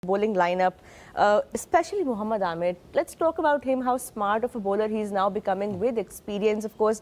bowling lineup, especially Mohammad Amir. Let's talk about him, how smart of a bowler he is now becoming with experience. Of course,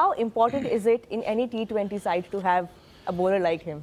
How important is it in any T20 side to have a bowler like him?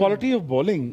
quality of bowling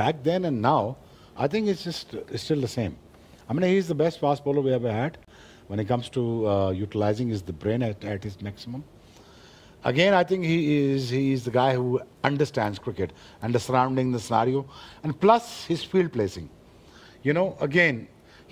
back then and now, I think it's just still the same. I mean, he is the best fast bowler we ever had. When it comes to utilizing his the brain at his maximum. Again, I think he is the guy who understands cricket and the surrounding, the scenario, and plus his field placing. You know, again,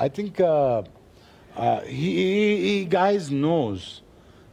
I think he guys knows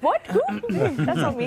What? That's not me.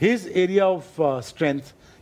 his area of strength,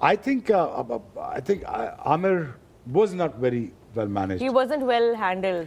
I think Amir was not very well managed. he wasn't well handled.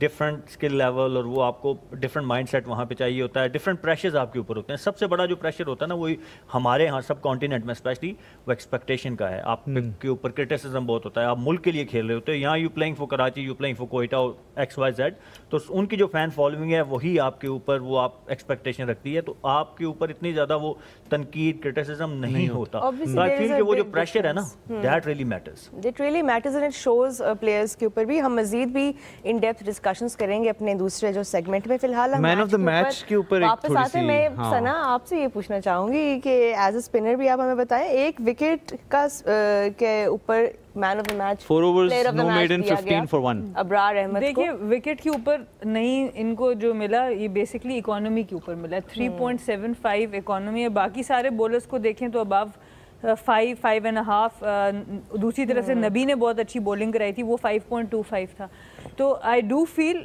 Different skill level اور وہ آپ کو different mind set وہاں پہ چاہیے ہوتا ہے, different pressures آپ کے اوپر ہوتے ہیں. سب سے بڑا جو پریشر ہوتا ہے نا وہی ہمارے یہاں سب کانٹیننٹ میں اسپیشلی وہ ایکسپیکٹیشن کا ہے. آپ کے اوپر کرٹیسزم بہت ہوتا ہے, آپ ملک کے لیے کھیل رہے ہوتے ہیں. یہاں you playing for Karachi, you playing for Quetta, X Y Z, تو ان کی جو فین فالوئنگ ہے وہی آپ کے اوپر وہ آپ ایکسپیکٹیشن رکھتی ہے, تو آپ کے اوپر اتنی زیادہ وہ تنقید کرٹیسزم نہیں ہوتا. تو آئی فیل کہ وہ جو پریشر ہے نا that really matters, It really matters and it shows players کے اوپر بھی. ہم مزید بھی ان ڈیپتھ ڈسکشنز کریں گے اپنے دوسرے جو سیگمنٹ میں. فی الحال مین آف دا میچ کے اوپر واپس آتے میں ثنا آپ سے یہ پوچھنا چاہوں گی کہ ایز اے اسپنر بھی آپ ہمیں بتائیں, ایک وکٹ کا کے اوپر man of the match 4 overs no maiden 15 for 1. Abrar Ahmed کو. دیکھیے وکٹ کے اوپر نہیں ان کو جو ملا یہ بیسکلی اکانومی کے اوپر ملا. 3.75 اکانومی ہے. باقی سارے بولرز کو دیکھیں تو ابو 5.5. دوسری طرف سے نبی نے بہت اچھی بولنگ کرائی تھی, وہ 5.25 تھا. تو I do feel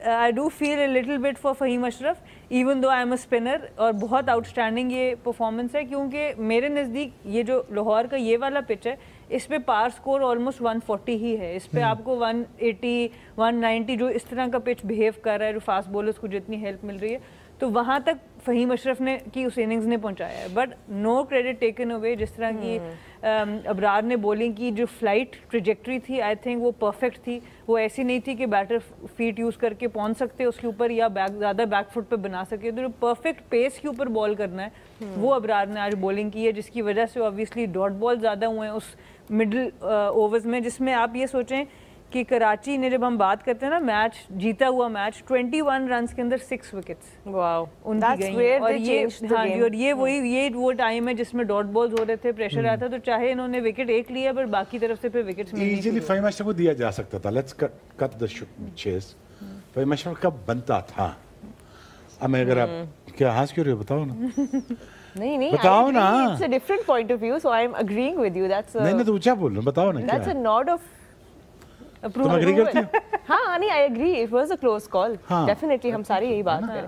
a little bit for Fahim Ashraf even though I am a spinner. اور بہت آؤٹ اسٹینڈنگ یہ پرفارمنس ہے کیونکہ میرے نزدیک یہ جو لاہور کا یہ والا پچ ہے اس پہ پار سکور آلموسٹ 140 ہی ہے. اس پہ آپ کو 180 190 جو اس طرح کا پچ بہیو کر رہا ہے, جو فاسٹ بولرز کو جتنی ہیلپ مل رہی ہے, تو وہاں تک فہیم اشرف نے کی اس اننگز نے پہنچایا ہے. But no credit taken away. جس طرح کی ابرار نے بولنگ کی, جو فلائٹ ٹریجیکٹری تھی آئی تھنک وہ پرفیکٹ تھی. وہ ایسی نہیں تھی کہ بیٹر فیٹ یوز کر کے پہنچ سکتے اس کے اوپر یا زیادہ بیک فٹ پہ بنا سکے. تو جو پرفیکٹ پیس کے اوپر بال کرنا ہے وہ ابرار نے آج بولنگ کی ہے, جس کی وجہ سے آبویسلی ڈاٹ بال زیادہ ہوئے ہیں اس مڈل اوورز میں, جس میں آپ یہ سوچیں کہ کراچی نے جب ہم بات کرتے ہیں نا میچ جیتا ہوا میچ 21 رنز کے اندر 6 وکٹس واو ان کی گئی. اور یہ وہ ٹائم ہے جس میں ڈاٹ بالز ہو رہے تھے, پریشر آیا تھا, تو چاہے انہوں نے وکٹ ایک لیا پر باقی طرف سے پھر وکٹس ملنے ایزیلی فہیم اشرف کو دیا جا سکتا تھا. لیٹس کٹ دی چیز. فہیم اشرف کب بنتا تھا؟ اب میں اگر آپ کیا ہنس کیوں رہے ہو بتاؤ نا. نہیں بتاؤ نا. It's a different point of view, so I am agreeing with you. That's نہیں تو کیا بول رہا ہوں, بتاؤ نا دیٹس اے نوٹ آف تم اگری کرتی ہو؟ ہاں نہیں I agree, it was a close call. Definitely ہم سارے یہی بات کریں.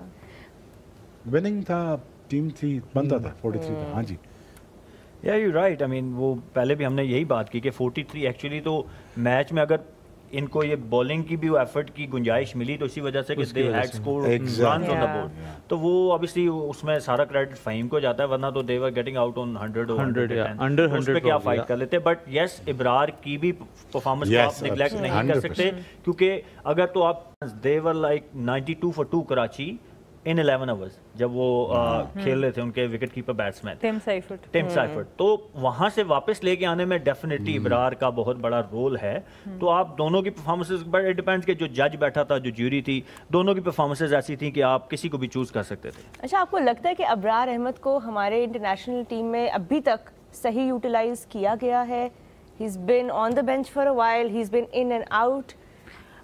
وننگ تھا, ٹیم تھی, بنتا تھا 43 تھا. ہاں جی یا یو رائٹ. آئی مین وہ پہلے بھی ہم نے یہی بات کی کہ 43 ایکچولی تو میچ میں اگر ان کو یہ بولنگ کی بھی ایفرٹ کی گنجائش ملی تو اسی وجہ سے کہ they had score runs on the board, تو وہ obviously اس میں سارا کریڈٹ فہیم کو جاتا ہے, ورنہ تو دے ور گیٹنگ آؤٹ آن 100 اس پہ کیا فائٹ کر لیتے. بٹ یس ابرار کی بھی پرفارمنس کو آپ نیگلیکٹ نہیں کر سکتے, کیونکہ اگر تو آپ they were like 92 for 2 Karachi in 11 hours جب وہ کھیل رہے تھے ان کے wicket keeper batsman Tim Seifert, تو وہاں سے واپس لے کے آنے میں ڈیفینیٹلی ابرار کا بہت بڑا رول ہے. تو آپ دونوں کی پرفارمنسز, بٹ اٹ ڈیپینڈس کہ جو جج بیٹھا تھا, جو جیوری تھی, دونوں کی پرفارمنسز ایسی تھیں کہ آپ کسی کو بھی چوز کر سکتے تھے. اچھا آپ کو لگتا ہے کہ ابرار احمد کو ہمارے انٹرنیشنل ٹیم میں ابھی تک صحیح یوٹیلائز کیا گیا ہے؟ He is been on the bench for a while, he is been in and out.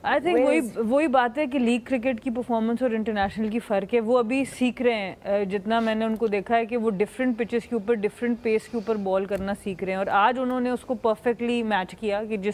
I think وہی بات ہے کہ لیگ کرکٹ کی پرفارمنس اور انٹرنیشنل کی فرق ہے. وہ ابھی سیکھ رہے ہیں, جتنا میں نے ان کو دیکھا ہے کہ وہ ڈفرینٹ پچز کے اوپر ڈفرینٹ پیس کے اوپر بال کرنا سیکھ رہے ہیں, اور آج انہوں نے اس کو پرفیکٹلی میچ کیا کہ جس